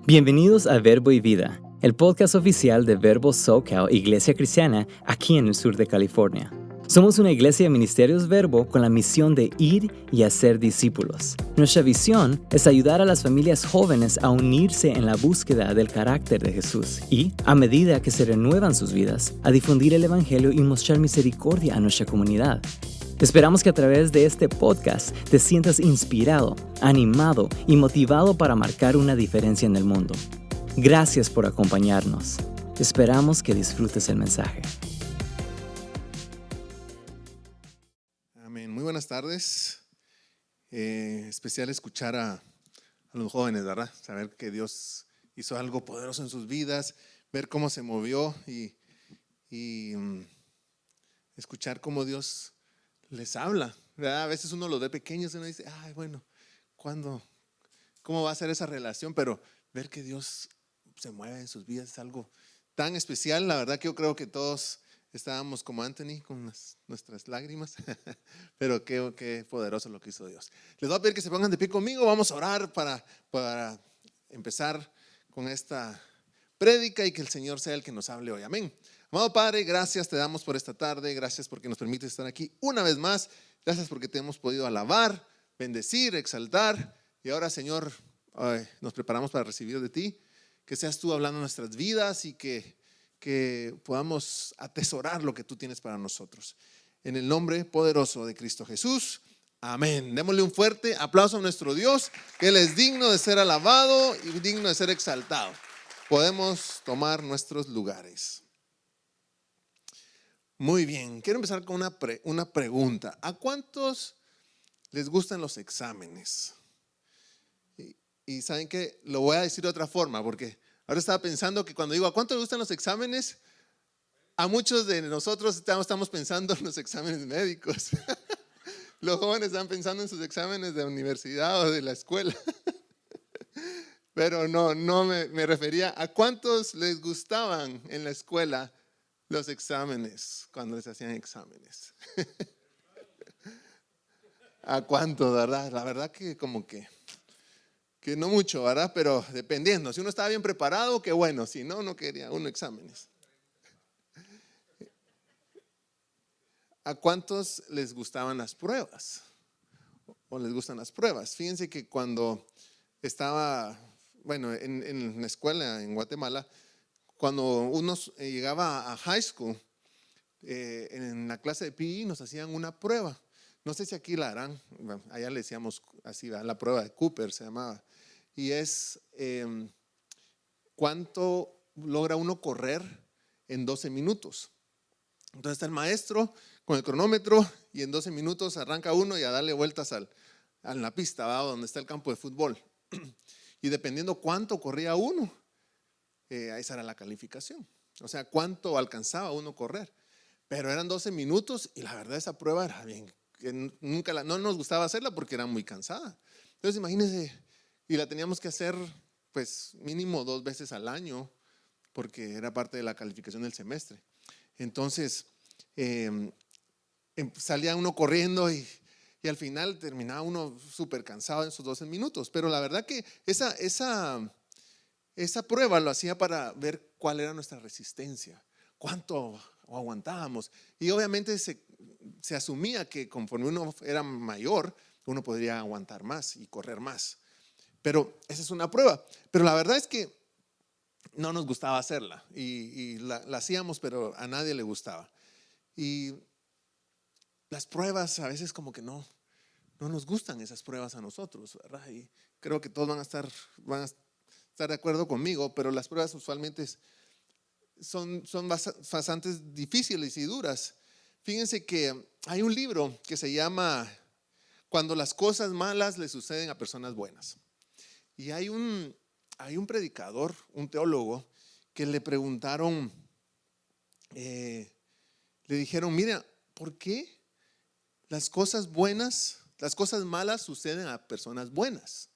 Bienvenidos a Verbo y Vida, el podcast oficial de Verbo SoCal, Iglesia Cristiana, aquí en el sur de California. Somos una iglesia de ministerios Verbo con la misión de ir y hacer discípulos. Nuestra visión es ayudar a las familias jóvenes a unirse en la búsqueda del carácter de Jesús y, a medida que se renuevan sus vidas, a difundir el Evangelio y mostrar misericordia a nuestra comunidad. Esperamos que a través de este podcast te sientas inspirado, animado y motivado para marcar una diferencia en el mundo. Gracias por acompañarnos. Esperamos que disfrutes el mensaje. Amén. Muy buenas tardes. Especial escuchar a los jóvenes, ¿verdad? Saber que Dios hizo algo poderoso en sus vidas, ver cómo se movió y escuchar cómo Dios les habla, ¿verdad? A veces uno los ve pequeños y uno dice, ay, bueno, ¿cuándo? ¿Cómo va a ser esa relación? Pero ver que Dios se mueve en sus vidas es algo tan especial. La verdad que yo creo que todos estábamos como Anthony con nuestras lágrimas, pero qué poderoso lo que hizo Dios. Les voy a pedir que se pongan de pie conmigo. Vamos a orar para empezar con esta prédica y que el Señor sea el que nos hable hoy. Amén. Amado Padre, gracias te damos por esta tarde, gracias porque nos permites estar aquí una vez más, gracias porque te hemos podido alabar, bendecir, exaltar y ahora Señor nos preparamos para recibir de ti, que seas tú hablando en nuestras vidas y que podamos atesorar lo que tú tienes para nosotros. En el nombre poderoso de Cristo Jesús, amén. Démosle un fuerte aplauso a nuestro Dios, que Él es digno de ser alabado y digno de ser exaltado. Podemos tomar nuestros lugares. Muy bien, quiero empezar con una pregunta. ¿A cuántos les gustan los exámenes? Y saben que lo voy a decir de otra forma, porque ahora estaba pensando que cuando digo ¿a cuántos les gustan los exámenes? A muchos de nosotros estamos pensando en los exámenes médicos. Los jóvenes están pensando en sus exámenes de universidad o de la escuela. Pero no me refería a cuántos les gustaban en la escuela los exámenes, cuando les hacían exámenes. ¿A cuánto, verdad? La verdad que como que no mucho, ¿verdad? Pero dependiendo, si uno estaba bien preparado, qué bueno, si no, no quería uno exámenes. ¿A cuántos les gustaban las pruebas? ¿O les gustan las pruebas? Fíjense que cuando estaba, en la escuela en Guatemala, cuando uno llegaba a high school, en la clase de PE nos hacían una prueba. No sé si aquí la harán, allá le decíamos así, la prueba de Cooper se llamaba. Y es cuánto logra uno correr en 12 minutos. Entonces está el maestro con el cronómetro y en 12 minutos arranca uno y a darle vueltas a la pista, ¿va? Donde está el campo de fútbol. Y dependiendo cuánto corría uno, esa era la calificación. O sea, cuánto alcanzaba uno a correr. Pero eran 12 minutos y la verdad esa prueba era bien, que no nos gustaba hacerla porque era muy cansada. Entonces imagínense, y la teníamos que hacer pues mínimo 2 veces al año porque era parte de la calificación del semestre. Entonces salía uno corriendo y al final terminaba uno súper cansado en esos 12 minutos. Pero la verdad que esa prueba lo hacía para ver cuál era nuestra resistencia, cuánto aguantábamos. Y obviamente se asumía que conforme uno era mayor, uno podría aguantar más y correr más. Pero esa es una prueba. Pero la verdad es que no nos gustaba hacerla y la hacíamos, pero a nadie le gustaba. Y las pruebas a veces como que no nos gustan esas pruebas a nosotros, ¿verdad? Y creo que todos van a estar de acuerdo conmigo, pero las pruebas usualmente son bastante difíciles y duras. Fíjense que hay un libro que se llama Cuando las cosas malas le suceden a personas buenas. Y hay un predicador, un teólogo, que le preguntaron, le dijeron, mira, ¿por qué las cosas malas suceden a personas buenas?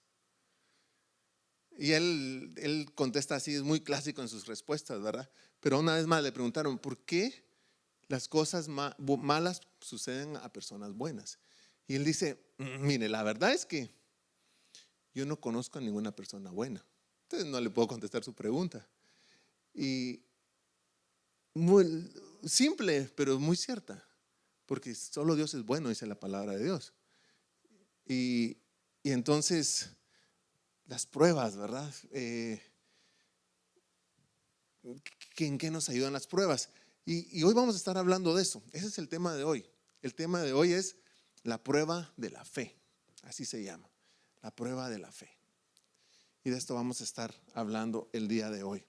Y él contesta así, es muy clásico en sus respuestas, ¿verdad? Pero una vez más le preguntaron, ¿por qué las cosas malas suceden a personas buenas? Y él dice, mire, la verdad es que yo no conozco a ninguna persona buena. Entonces no le puedo contestar su pregunta. Y muy simple, pero muy cierta, porque solo Dios es bueno, dice la palabra de Dios. Y entonces las pruebas, ¿verdad? ¿En qué nos ayudan las pruebas? Y hoy vamos a estar hablando de eso. Ese es el tema de hoy. El tema de hoy es la prueba de la fe. Así se llama, la prueba de la fe. Y de esto vamos a estar hablando el día de hoy.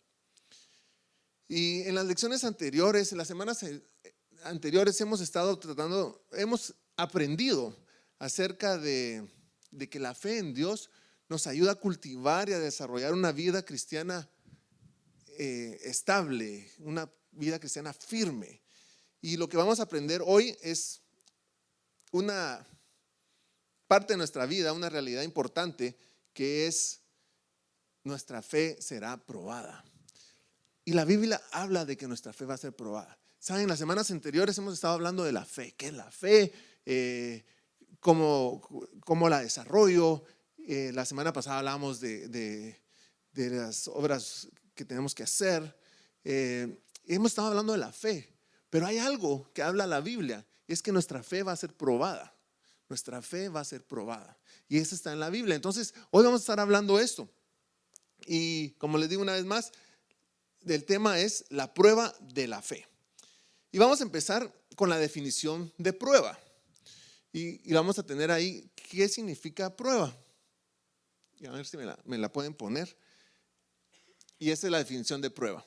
Y en las lecciones anteriores, en las semanas anteriores hemos aprendido acerca de que la fe en Dios nos ayuda a cultivar y a desarrollar una vida cristiana estable, una vida cristiana firme. Y lo que vamos a aprender hoy es una parte de nuestra vida, una realidad importante, que es: nuestra fe será probada. Y la Biblia habla de que nuestra fe va a ser probada. Saben, las semanas anteriores hemos estado hablando de la fe. ¿Qué es la fe? ¿Cómo la desarrollo? La semana pasada hablamos de las obras que tenemos que hacer. Hemos estado hablando de la fe. Pero hay algo que habla la Biblia, es que nuestra fe va a ser probada. Nuestra fe va a ser probada. Y eso está en la Biblia. Entonces, hoy vamos a estar hablando de esto. Y como les digo una vez más, el tema es la prueba de la fe. Y vamos a empezar con la definición de prueba. Y vamos a tener ahí qué significa prueba. Y a ver si me la pueden poner. Y esa es la definición de prueba.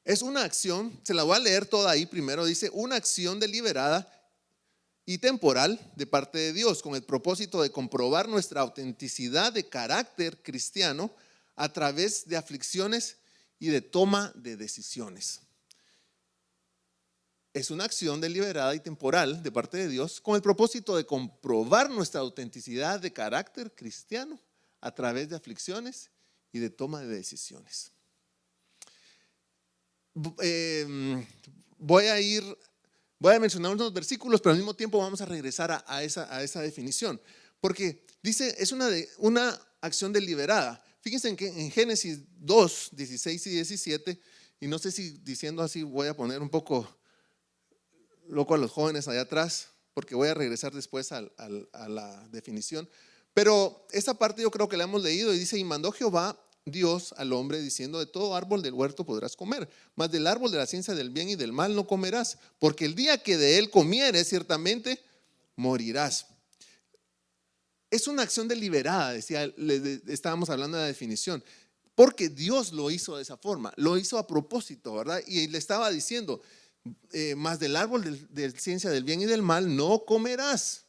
Es una acción, se la voy a leer toda ahí primero. Dice: una acción deliberada y temporal de parte de Dios, con el propósito de comprobar nuestra autenticidad de carácter cristiano a través de aflicciones y de toma de decisiones. Es una acción deliberada y temporal de parte de Dios con el propósito de comprobar nuestra autenticidad de carácter cristiano a través de aflicciones y de toma de decisiones. Voy a mencionar unos versículos, pero al mismo tiempo vamos a regresar a esa definición, porque dice: es una acción deliberada. Fíjense en Génesis 2, 16 y 17, y no sé si diciendo así voy a poner un poco loco a los jóvenes allá atrás, porque voy a regresar después a la definición. Pero esa parte yo creo que la hemos leído y dice: y mandó Jehová Dios al hombre diciendo: de todo árbol del huerto podrás comer, mas del árbol de la ciencia del bien y del mal no comerás, porque el día que de él comieres ciertamente morirás. Es una acción deliberada, estábamos hablando de la definición, porque Dios lo hizo de esa forma, lo hizo a propósito, ¿verdad? Y le estaba diciendo: más del árbol de ciencia del bien y del mal no comerás,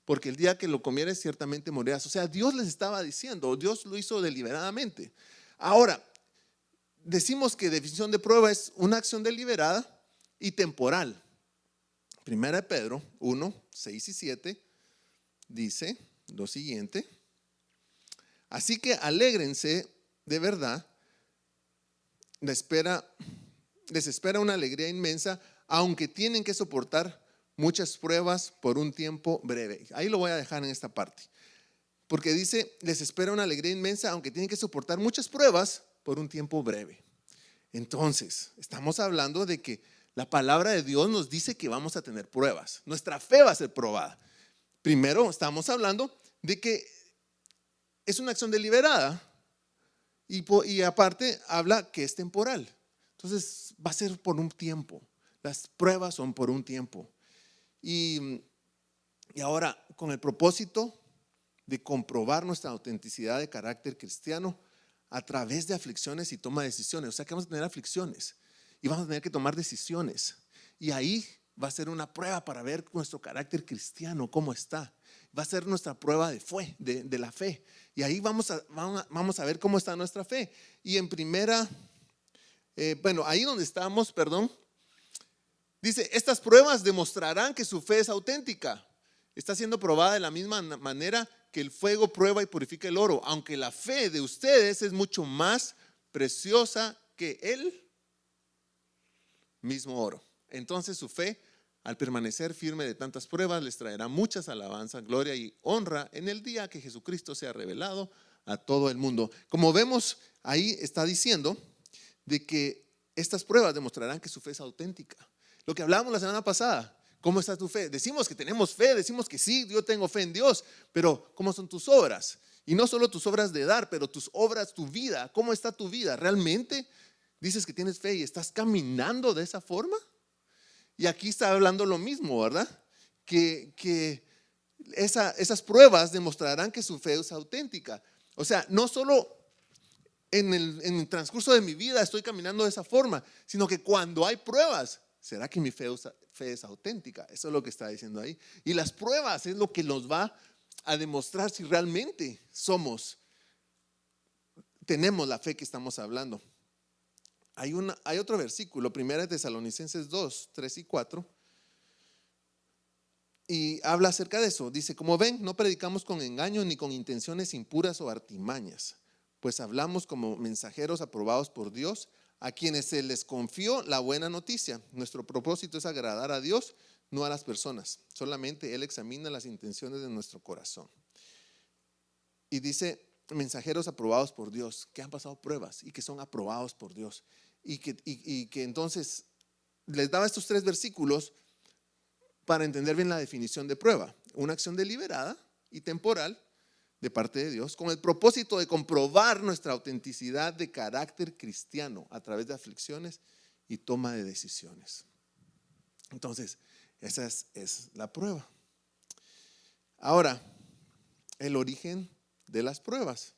porque el día que lo comieres ciertamente morirás. O sea, Dios les estaba diciendo, Dios lo hizo deliberadamente. Ahora, decimos que definición de prueba es una acción deliberada y temporal. Primera de Pedro 1, 6 y 7 dice lo siguiente: así que alégrense de verdad, les espera una alegría inmensa, aunque tienen que soportar muchas pruebas por un tiempo breve. Ahí lo voy a dejar en esta parte, porque dice: les espera una alegría inmensa, aunque tienen que soportar muchas pruebas por un tiempo breve. Entonces, estamos hablando de que la palabra de Dios nos dice que vamos a tener pruebas. Nuestra fe va a ser probada. Primero, estamos hablando de que es una acción deliberada y aparte habla que es temporal. Entonces, va a ser por un tiempo. Las pruebas son por un tiempo. Y ahora, con el propósito de comprobar nuestra autenticidad de carácter cristiano a través de aflicciones y toma de decisiones. O sea que vamos a tener aflicciones y vamos a tener que tomar decisiones. Y ahí va a ser una prueba para ver nuestro carácter cristiano, cómo está. Va a ser nuestra prueba de la fe. Y ahí vamos a ver cómo está nuestra fe. Y en ahí donde estamos, dice: estas pruebas demostrarán que su fe es auténtica. Está siendo probada de la misma manera que el fuego prueba y purifica el oro, aunque la fe de ustedes es mucho más preciosa que el mismo oro. Entonces su fe, al permanecer firme de tantas pruebas, les traerá muchas alabanzas, gloria y honra en el día que Jesucristo sea revelado a todo el mundo. Como vemos, ahí está diciendo de que estas pruebas demostrarán que su fe es auténtica. Lo que hablábamos la semana pasada, ¿cómo está tu fe? Decimos que tenemos fe, decimos que sí, yo tengo fe en Dios, pero ¿cómo son tus obras? Y no solo tus obras de dar, pero tus obras, tu vida. ¿Cómo está tu vida? ¿Realmente dices que tienes fe y estás caminando de esa forma? Y aquí está hablando lo mismo, ¿verdad? Que esas pruebas demostrarán que su fe es auténtica. O sea, no solo en el transcurso de mi vida estoy caminando de esa forma, sino que cuando hay pruebas, ¿será que mi fe es auténtica? Eso es lo que está diciendo ahí. Y las pruebas es lo que nos va a demostrar si realmente tenemos la fe que estamos hablando. Hay otro versículo, 1 Tesalonicenses 2, 3 y 4, y habla acerca de eso. Dice: como ven, no predicamos con engaño ni con intenciones impuras o artimañas, pues hablamos como mensajeros aprobados por Dios, a quienes se les confió la buena noticia. Nuestro propósito es agradar a Dios, no a las personas. Solamente Él examina las intenciones de nuestro corazón. Y dice: mensajeros aprobados por Dios, que han pasado pruebas y que son aprobados por Dios. Y que entonces les daba estos 3 versículos para entender bien la definición de prueba. Una acción deliberada y temporal de parte de Dios, con el propósito de comprobar nuestra autenticidad de carácter cristiano a través de aflicciones y toma de decisiones. Entonces, esa es la prueba. Ahora, el origen de las pruebas.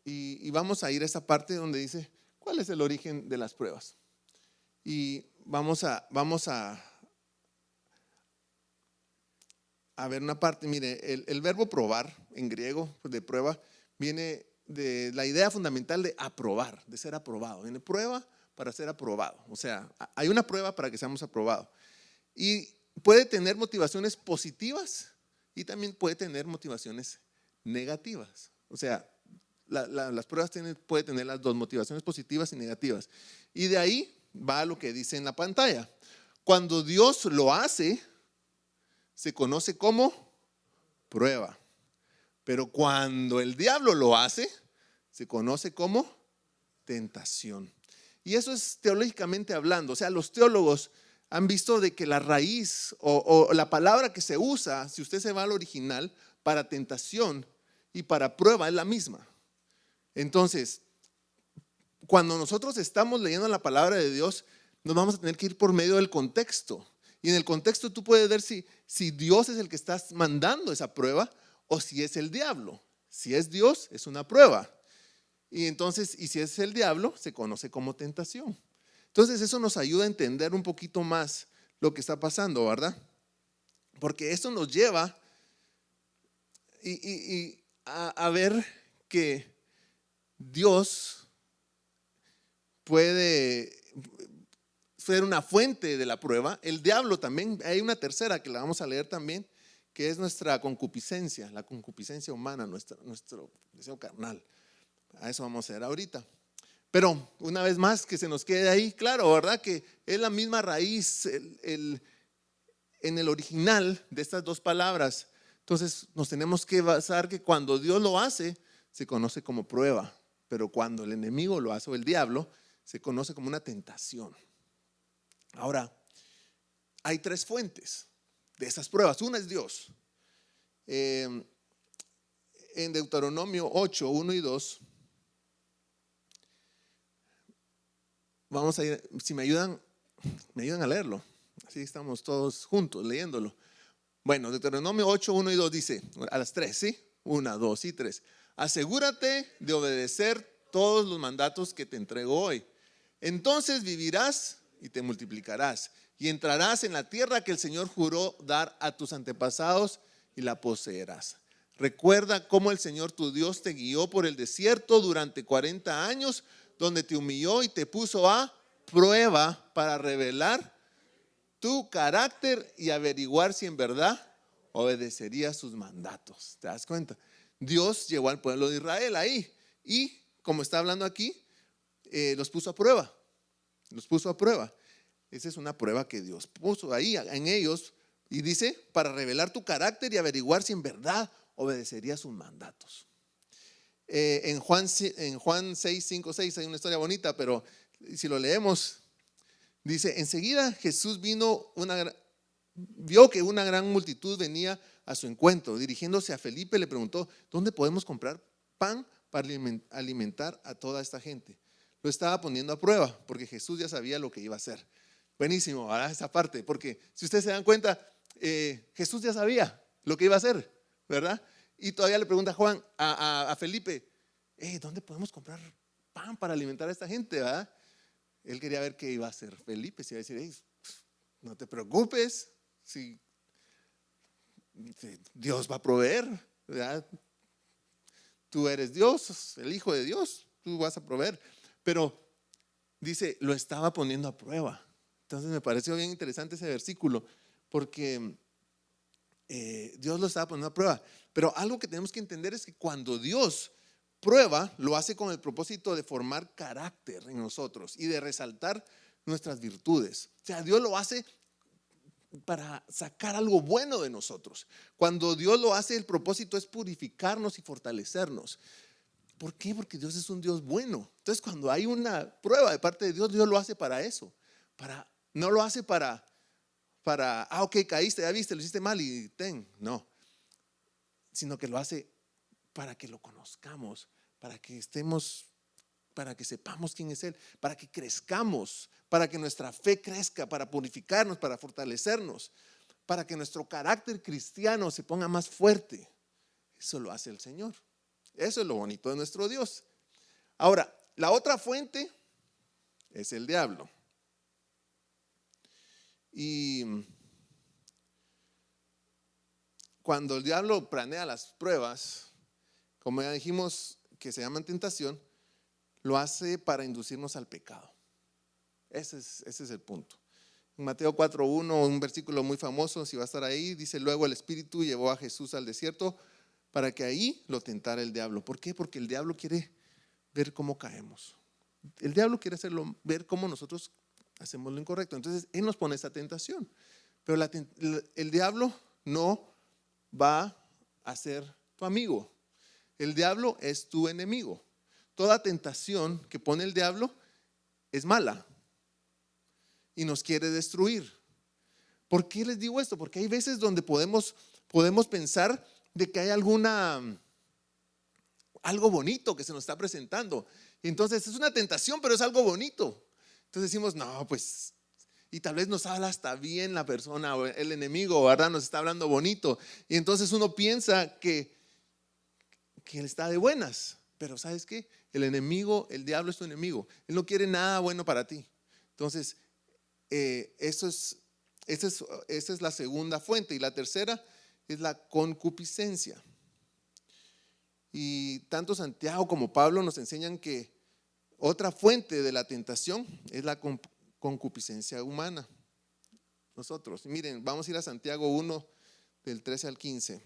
Y vamos a ir a esa parte donde dice: ¿cuál es el origen de las pruebas? Y vamos a ver una parte. Mire, el verbo probar en griego, de prueba, viene de la idea fundamental de aprobar, de ser aprobado. Viene prueba para ser aprobado. O sea, hay una prueba para que seamos aprobados. Y puede tener motivaciones positivas y también puede tener motivaciones negativas. O sea, las pruebas puede tener las 2, motivaciones positivas y negativas. Y de ahí va lo que dice en la pantalla. Cuando Dios lo hace, se conoce como prueba. Pero cuando el diablo lo hace, se conoce como tentación. Y eso es teológicamente hablando. O sea, los teólogos han visto de que la raíz o la palabra que se usa, si usted se va al original, para tentación y para prueba es la misma. Entonces, cuando nosotros estamos leyendo la palabra de Dios, nos vamos a tener que ir por medio del contexto. Y en el contexto tú puedes ver si Dios es el que está mandando esa prueba o si es el diablo. Si es Dios, es una prueba. Y entonces, y si es el diablo, se conoce como tentación. Entonces eso nos ayuda a entender un poquito más lo que está pasando, ¿verdad? Porque eso nos lleva a ver que Dios puede ser una fuente de la prueba. El diablo también. Hay una tercera que la vamos a leer también, que es nuestra concupiscencia, la concupiscencia humana, nuestro deseo carnal. A eso vamos a ver ahorita. Pero una vez más que se nos quede ahí claro, ¿verdad? Que es la misma raíz en el original de estas 2 palabras. Entonces nos tenemos que basar que cuando Dios lo hace, se conoce como prueba. Pero cuando el enemigo lo hace, o el diablo, se conoce como una tentación. Ahora, hay 3 fuentes de esas pruebas. Una es Dios. En Deuteronomio 8, 1 y 2, vamos a ir, si me ayudan a leerlo. Así estamos todos juntos leyéndolo. Bueno, Deuteronomio 8, 1 y 2 dice, a las 3, ¿sí? 1, 2 y 3. Asegúrate de obedecer todos los mandatos que te entrego hoy. Entonces vivirás y te multiplicarás y entrarás en la tierra que el Señor juró dar a tus antepasados y la poseerás. Recuerda cómo el Señor tu Dios te guió por el desierto durante 40 años, donde te humilló y te puso a prueba para revelar tu carácter y averiguar si en verdad obedecerías sus mandatos. ¿Te das cuenta? Dios llevó al pueblo de Israel ahí y, como está hablando aquí, los puso a prueba. Los puso a prueba. Esa es una prueba que Dios puso ahí en ellos y dice: para revelar tu carácter y averiguar si en verdad obedecerías sus mandatos. En Juan 6, 5, 6 hay una historia bonita, pero si lo leemos, dice: enseguida Jesús vio que una gran multitud venía a su encuentro. Dirigiéndose a Felipe le preguntó: ¿dónde podemos comprar pan para alimentar a toda esta gente? Lo estaba poniendo a prueba porque Jesús ya sabía lo que iba a hacer. Buenísimo, ¿verdad? Esa parte, porque si ustedes se dan cuenta, Jesús ya sabía lo que iba a hacer, ¿verdad? Y todavía le pregunta Juan a Felipe: ¿dónde podemos comprar pan para alimentar a esta gente? ¿Verdad? Él quería ver qué iba a hacer Felipe. Si iba a decir: no te preocupes, si Dios va a proveer, ¿verdad? Tú eres Dios, el Hijo de Dios, tú vas a proveer. Pero dice, lo estaba poniendo a prueba. Entonces me pareció bien interesante ese versículo, porque Dios lo estaba poniendo a prueba. Pero algo que tenemos que entender es que cuando Dios prueba, lo hace con el propósito de formar carácter en nosotros y de resaltar nuestras virtudes. O sea, Dios lo hace para sacar algo bueno de nosotros. Cuando Dios lo hace, el propósito es purificarnos y fortalecernos. ¿Por qué? Porque Dios es un Dios bueno. Entonces, cuando hay una prueba de parte de Dios, Dios lo hace para eso. No lo hace para, ok, caíste, ya viste, lo hiciste mal y no. Sino que lo hace para que lo conozcamos, para que sepamos quién es Él, para que crezcamos, para que nuestra fe crezca, para purificarnos, para fortalecernos, para que nuestro carácter cristiano se ponga más fuerte. Eso lo hace el Señor. Eso es lo bonito de nuestro Dios. Ahora, la otra fuente es el diablo. Y cuando el diablo planea las pruebas, como ya dijimos que se llaman tentación, lo hace para inducirnos al pecado. Ese es el punto. En Mateo 4:1, un versículo muy famoso, si va a estar ahí, dice: luego el Espíritu llevó a Jesús al desierto para que ahí lo tentara el diablo. ¿Por qué? Porque el diablo quiere ver cómo caemos. El diablo quiere ver cómo nosotros hacemos lo incorrecto. Entonces Él nos pone esa tentación. Pero el diablo no va a ser tu amigo. El diablo es tu enemigo. Toda tentación que pone el diablo es mala y nos quiere destruir. ¿Por qué les digo esto? Porque hay veces donde podemos pensar de que hay algo bonito que se nos está presentando. Y entonces es una tentación, pero es algo bonito. Entonces decimos: no, pues, y tal vez nos habla hasta bien la persona o el enemigo, ¿verdad? Nos está hablando bonito. Y entonces uno piensa que él está de buenas. Pero ¿sabes qué? El enemigo, el diablo es tu enemigo. Él no quiere nada bueno para ti. Entonces, esa es la segunda fuente. Y la tercera es la concupiscencia. Y tanto Santiago como Pablo nos enseñan que otra fuente de la tentación es la concupiscencia humana. Nosotros, miren, vamos a ir a Santiago 1, del 13 al 15.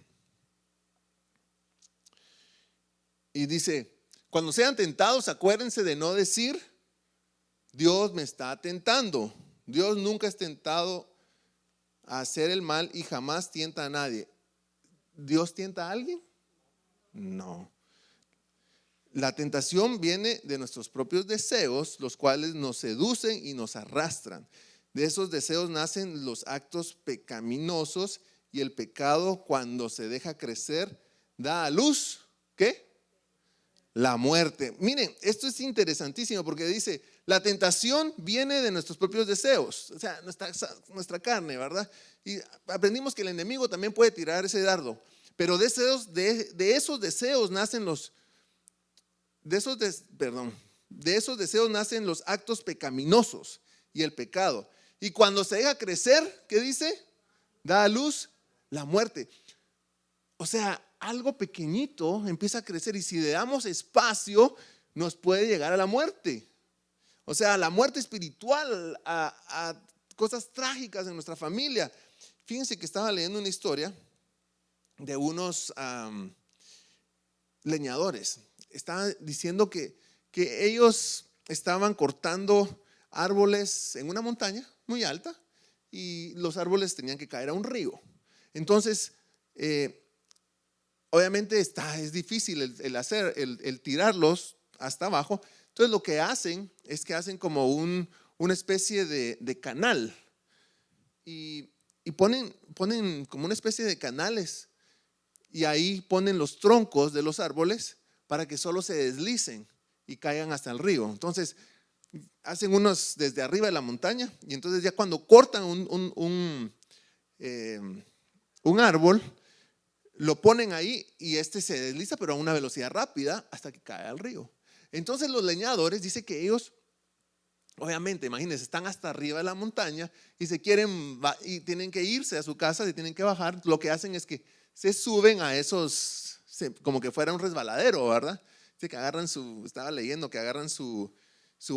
Y dice: cuando sean tentados, acuérdense de no decir: Dios me está tentando. Dios nunca es tentado a hacer el mal y jamás tienta a nadie. ¿Dios tienta a alguien? No. La tentación viene de nuestros propios deseos, los cuales nos seducen y nos arrastran. De esos deseos nacen los actos pecaminosos, y el pecado, cuando se deja crecer, da a luz, ¿qué? La muerte. Miren, esto es interesantísimo porque dice: la tentación viene de nuestros propios deseos, o sea, nuestra carne, ¿verdad? Y aprendimos que el enemigo también puede tirar ese dardo, pero de esos deseos nacen de esos deseos nacen los actos pecaminosos y el pecado. Y cuando se deja crecer, ¿qué dice? Da a luz la muerte. O sea, algo pequeñito empieza a crecer, y si le damos espacio, nos puede llegar a la muerte. O sea, a la muerte espiritual, a cosas trágicas en nuestra familia. Fíjense que estaba leyendo una historia de unos leñadores. Estaban diciendo que ellos estaban cortando árboles en una montaña muy alta, y los árboles tenían que caer a un río. Entonces obviamente es difícil el tirarlos hasta abajo. Entonces lo que hacen es que hacen como una especie de canal y ponen como una especie de canales y ahí ponen los troncos de los árboles para que solo se deslicen y caigan hasta el río. Entonces hacen unos desde arriba de la montaña y entonces ya cuando cortan un árbol, lo ponen ahí y se desliza pero a una velocidad rápida hasta que cae al río. Entonces los leñadores dicen que ellos, obviamente, imagínense, están hasta arriba de la montaña y y tienen que irse a su casa y tienen que bajar. Lo que hacen es que se suben a esos, como que fuera un resbaladero, ¿verdad? Dice que estaba leyendo que agarran su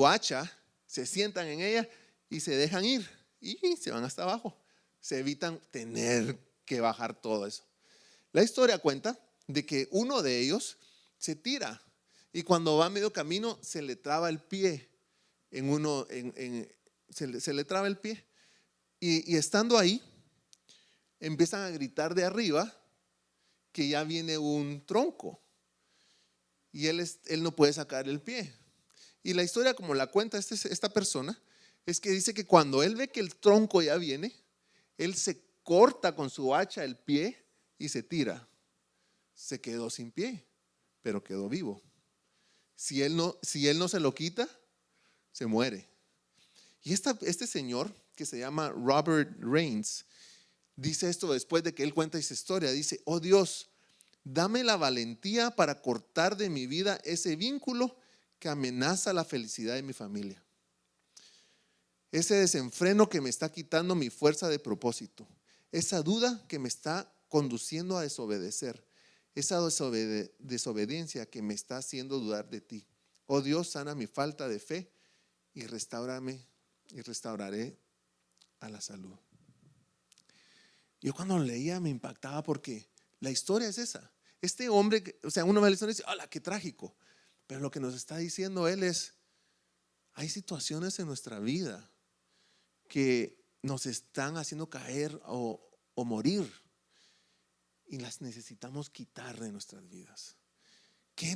hacha, se sientan en ella y se dejan ir y se van hasta abajo. Se evitan tener que bajar todo eso. La historia cuenta de que uno de ellos se tira y cuando va a medio camino se le traba el pie se le traba el pie y estando ahí empiezan a gritar de arriba que ya viene un tronco y él no puede sacar el pie. Y la historia como la cuenta esta persona es que dice que cuando él ve que el tronco ya viene, él se corta con su hacha el pie y se tira. Se quedó sin pie, pero quedó vivo. Si él no se lo quita, se muere. Y este señor que se llama Robert Rains dice esto después de que él cuenta esa historia. Dice: oh Dios, dame la valentía para cortar de mi vida ese vínculo que amenaza la felicidad de mi familia. Ese desenfreno que me está quitando mi fuerza de propósito. Esa duda que me está conduciendo a desobedecer. Esa desobediencia que me está haciendo dudar de ti. Oh Dios, sana mi falta de fe y restauraré a la salud. Yo cuando lo leía me impactaba porque la historia es esa. Este hombre, o sea, uno ve la historia y dice: ¡hola, qué trágico! Pero lo que nos está diciendo él es: hay situaciones en nuestra vida que nos están haciendo caer o morir y las necesitamos quitar de nuestras vidas. ¿Qué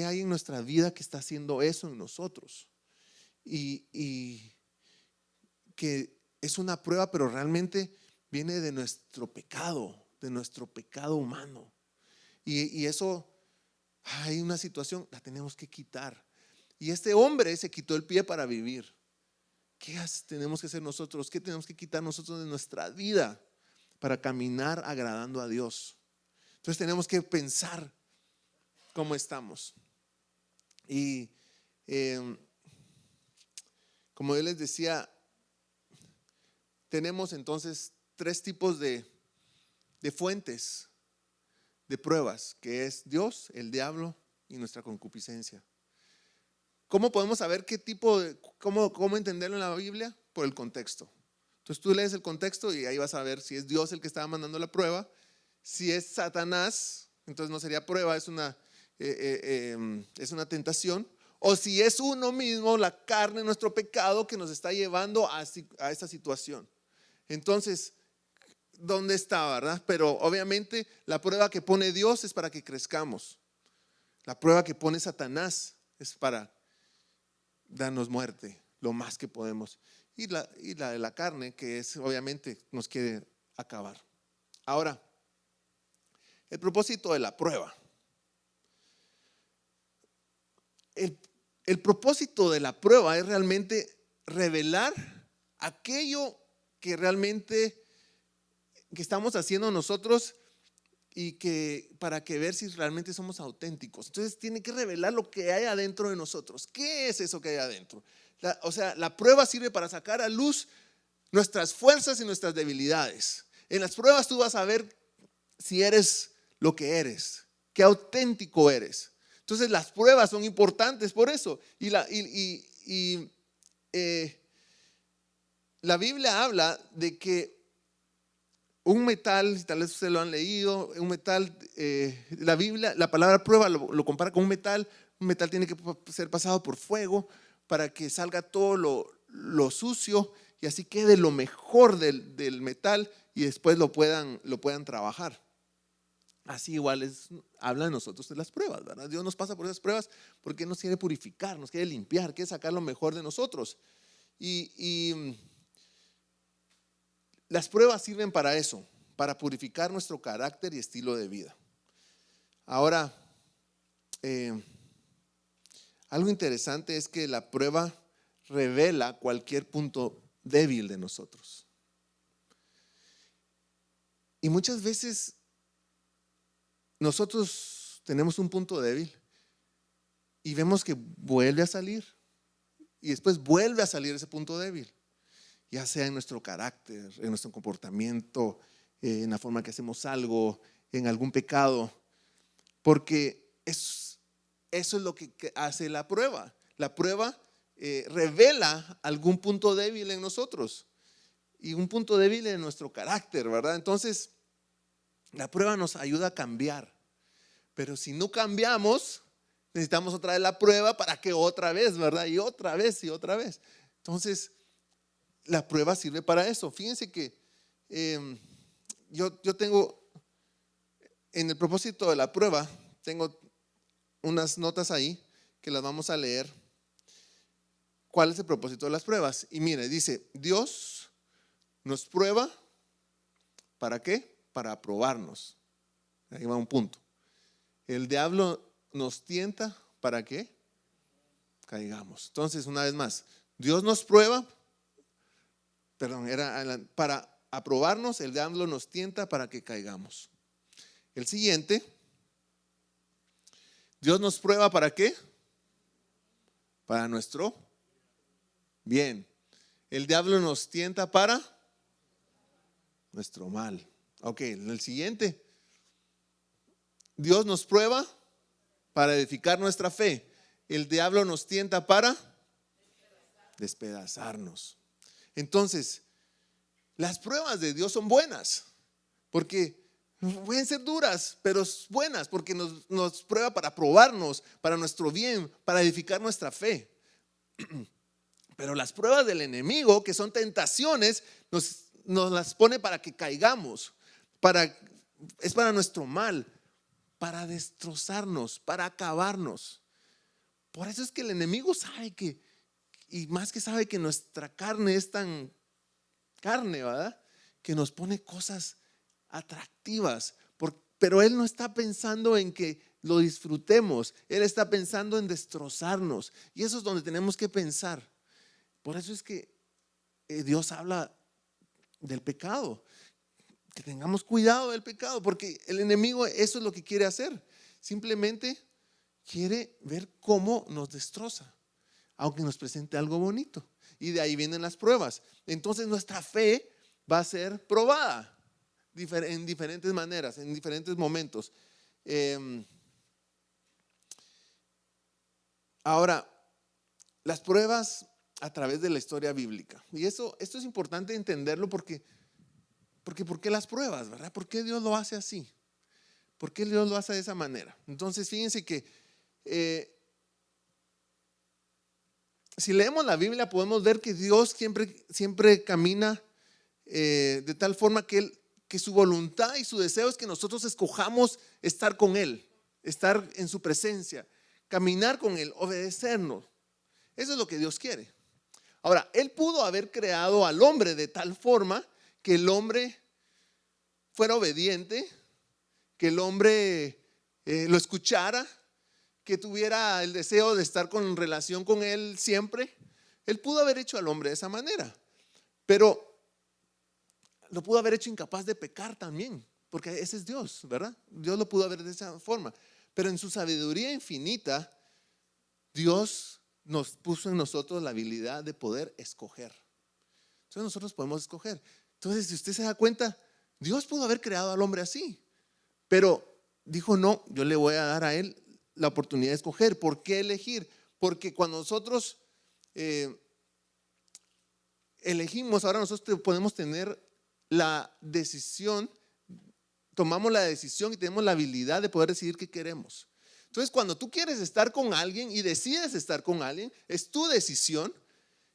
hay en nuestra vida que está haciendo eso en nosotros? Y que es una prueba, pero realmente viene de nuestro pecado humano. Y eso, hay una situación, la tenemos que quitar. Y este hombre se quitó el pie para vivir. ¿Qué tenemos que hacer nosotros? ¿Qué tenemos que quitar nosotros de nuestra vida para caminar agradando a Dios? Entonces tenemos que pensar cómo estamos. Y como yo les decía, tenemos entonces 3 tipos de fuentes de pruebas, que es Dios, el diablo y nuestra concupiscencia. ¿Cómo podemos saber cómo entenderlo en la Biblia? Por el contexto. Entonces tú lees el contexto y ahí vas a ver si es Dios el que estaba mandando la prueba. Si es Satanás, entonces no sería prueba, es una tentación. O si es uno mismo, la carne, nuestro pecado, que nos está llevando a esa situación. Entonces, ¿dónde está, verdad? Pero obviamente la prueba que pone Dios es para que crezcamos. La prueba que pone Satanás es para darnos muerte lo más que podemos. Y la de la carne, que es obviamente nos quiere acabar. Ahora, el propósito de la prueba. El propósito de la prueba es realmente revelar aquello que realmente que estamos haciendo nosotros y para que ver si realmente somos auténticos. Entonces tiene que revelar lo que hay adentro de nosotros. ¿Qué es eso que hay adentro? La prueba sirve para sacar a luz nuestras fuerzas y nuestras debilidades. En las pruebas tú vas a ver si eres lo que eres, qué auténtico eres. Entonces las pruebas son importantes por eso. Y la Biblia habla de que un metal, tal vez ustedes lo han leído, un metal, la Biblia, la palabra prueba lo compara con un metal tiene que ser pasado por fuego para que salga todo lo sucio y así quede lo mejor del metal y después lo puedan trabajar. así igual habla de nosotros de las pruebas, ¿verdad? Dios nos pasa por esas pruebas porque nos quiere purificar, nos quiere limpiar, quiere sacar lo mejor de nosotros. Y las pruebas sirven para eso, para purificar nuestro carácter y estilo de vida. Ahora, algo interesante es que la prueba revela cualquier punto débil de nosotros. Y muchas veces nosotros tenemos un punto débil y vemos que vuelve a salir y después vuelve a salir ese punto débil, ya sea en nuestro carácter, en nuestro comportamiento, en la forma que hacemos algo, en algún pecado, porque eso es lo que hace la prueba. La prueba revela algún punto débil en nosotros y un punto débil en nuestro carácter, ¿verdad? Entonces, la prueba nos ayuda a cambiar, pero si no cambiamos, necesitamos otra vez la prueba para que otra vez, ¿verdad? Y otra vez y otra vez. Entonces, la prueba sirve para eso. Fíjense que yo tengo, en el propósito de la prueba, tengo unas notas ahí que las vamos a leer. ¿Cuál es el propósito de las pruebas? Y mire, dice, Dios nos prueba, ¿para qué? Para probarnos. Ahí va un punto. El diablo nos tienta, ¿para qué? Caigamos. Entonces, una vez más, Dios nos prueba, para aprobarnos, el diablo nos tienta para que caigamos. El siguiente, Dios nos prueba, ¿para qué? Para nuestro bien. El diablo nos tienta para nuestro mal. Ok, el siguiente, Dios nos prueba para edificar nuestra fe. El diablo nos tienta para despedazarnos. Entonces, las pruebas de Dios son buenas, porque pueden ser duras, pero buenas, porque nos prueba para probarnos, para nuestro bien, para edificar nuestra fe. Pero las pruebas del enemigo, que son tentaciones, nos las pone para que caigamos, es para nuestro mal, para destrozarnos, para acabarnos. Por eso es que el enemigo sabe y más que sabe que nuestra carne es tan carne, ¿verdad? Que nos pone cosas atractivas, pero él no está pensando en que lo disfrutemos, él está pensando en destrozarnos, y eso es donde tenemos que pensar. Por eso es que Dios habla del pecado, que tengamos cuidado del pecado, porque el enemigo eso es lo que quiere hacer, simplemente quiere ver cómo nos destroza, aunque nos presente algo bonito, y de ahí vienen las pruebas. Entonces nuestra fe va a ser probada en diferentes maneras, en diferentes momentos. Ahora, las pruebas a través de la historia bíblica, y esto es importante entenderlo porque ¿por qué las pruebas, verdad? ¿Por qué Dios lo hace así? ¿Por qué Dios lo hace de esa manera? Entonces fíjense que si leemos la Biblia podemos ver que Dios siempre camina de tal forma que su voluntad y su deseo es que nosotros escojamos estar con Él, estar en su presencia, caminar con Él, obedecernos. Eso es lo que Dios quiere. Ahora, Él pudo haber creado al hombre de tal forma que el hombre fuera obediente, que el hombre lo escuchara, que tuviera el deseo de estar en relación con Él siempre. Él pudo haber hecho al hombre de esa manera, pero lo pudo haber hecho incapaz de pecar también, porque ese es Dios, ¿verdad? Dios lo pudo haber de esa forma, pero en su sabiduría infinita, Dios nos puso en nosotros la habilidad de poder escoger. Entonces nosotros podemos escoger. Entonces, si usted se da cuenta, Dios pudo haber creado al hombre así, pero dijo no, yo le voy a dar a él la oportunidad de escoger. ¿Por qué elegir? Porque cuando nosotros elegimos, ahora nosotros podemos tener la decisión, tomamos la decisión y tenemos la habilidad de poder decidir qué queremos. Entonces, cuando tú quieres estar con alguien y decides estar con alguien, es tu decisión.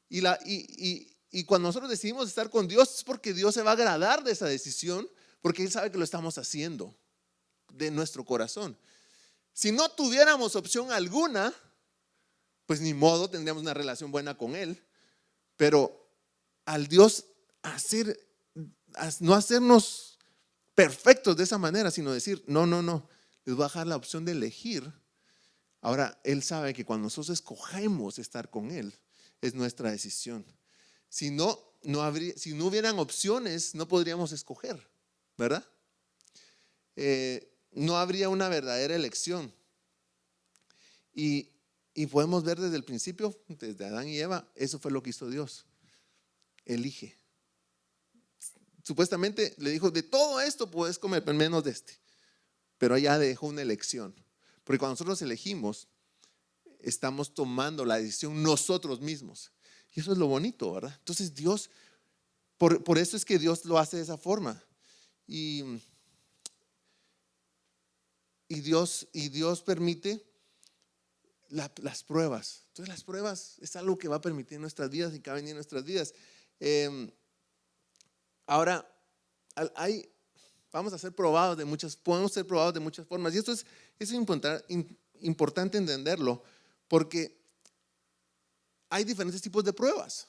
Y cuando nosotros decidimos estar con Dios es porque Dios se va a agradar de esa decisión, porque Él sabe que lo estamos haciendo de nuestro corazón. Si no tuviéramos opción alguna, pues ni modo, tendríamos una relación buena con Él. Pero al Dios no hacernos perfectos de esa manera, sino decir, no, les voy a dejar la opción de elegir. Ahora, Él sabe que cuando nosotros escogemos estar con Él, es nuestra decisión. Si no hubieran opciones, no podríamos escoger, ¿verdad? No habría una verdadera elección. Y podemos ver desde el principio, desde Adán y Eva, eso fue lo que hizo Dios. Elige. Supuestamente le dijo, de todo esto puedes comer, pero menos de este. Pero ella dejó una elección. Porque cuando nosotros elegimos, estamos tomando la decisión nosotros mismos. Y eso es lo bonito, ¿verdad? Entonces Dios, por eso es que Dios lo hace de esa forma. Y Dios permite las pruebas. Entonces las pruebas es algo que va a permitir en nuestras vidas y que va a venir en nuestras vidas. Ahora, vamos a ser probados podemos ser probados de muchas formas. Y esto es importante entenderlo, porque hay diferentes tipos de pruebas.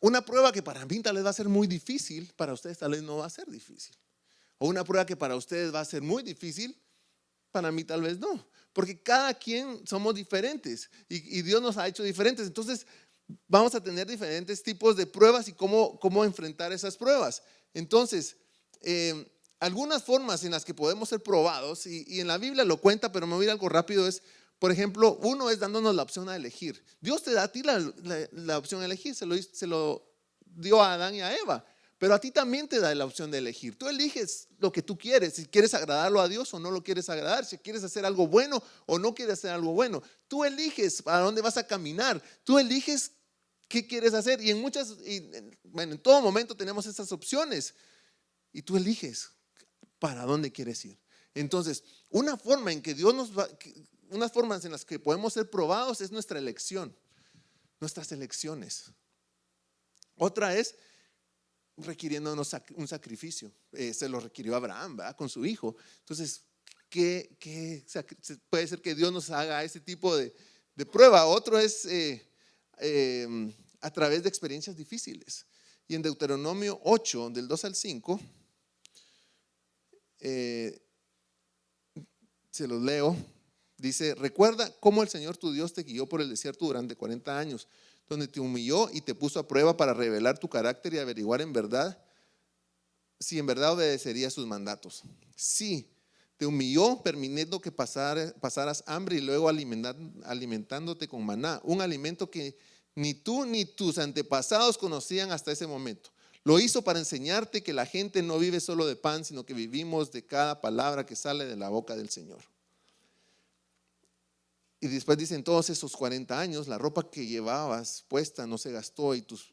Una prueba que para mí tal vez va a ser muy difícil, para ustedes tal vez no va a ser difícil. O una prueba que para ustedes va a ser muy difícil, para mí tal vez no. Porque cada quien somos diferentes y Dios nos ha hecho diferentes. Entonces vamos a tener diferentes tipos de pruebas y cómo enfrentar esas pruebas. Entonces, algunas formas en las que podemos ser probados, y en la Biblia lo cuenta, pero me voy a ir algo rápido, es, por ejemplo, uno es dándonos la opción a elegir. Dios te da a ti la opción a elegir, se lo dio a Adán y a Eva, pero a ti también te da la opción de elegir. Tú eliges lo que tú quieres, si quieres agradarlo a Dios o no lo quieres agradar, si quieres hacer algo bueno o no quieres hacer algo bueno. Tú eliges para dónde vas a caminar, tú eliges qué quieres hacer, y en todo momento tenemos esas opciones y tú eliges para dónde quieres ir. Entonces, unas formas en las que podemos ser probados es nuestra elección, nuestras elecciones. Otra es requiriéndonos un sacrificio. Se lo requirió Abraham, ¿verdad? Con su hijo. Entonces, puede ser que Dios nos haga ese tipo de prueba. Otro es a través de experiencias difíciles. Y en Deuteronomio 8, del 2 al 5, se los leo. Dice: recuerda cómo el Señor tu Dios te guió por el desierto durante 40 años, donde te humilló y te puso a prueba para revelar tu carácter y averiguar si en verdad obedecerías sus mandatos. Sí, te humilló permitiendo que pasaras hambre y luego alimentándote con maná, un alimento que ni tú ni tus antepasados conocían hasta ese momento. Lo hizo para enseñarte que la gente no vive solo de pan, sino que vivimos de cada palabra que sale de la boca del Señor. Y después dice: en todos esos 40 años la ropa que llevabas puesta no se gastó y tus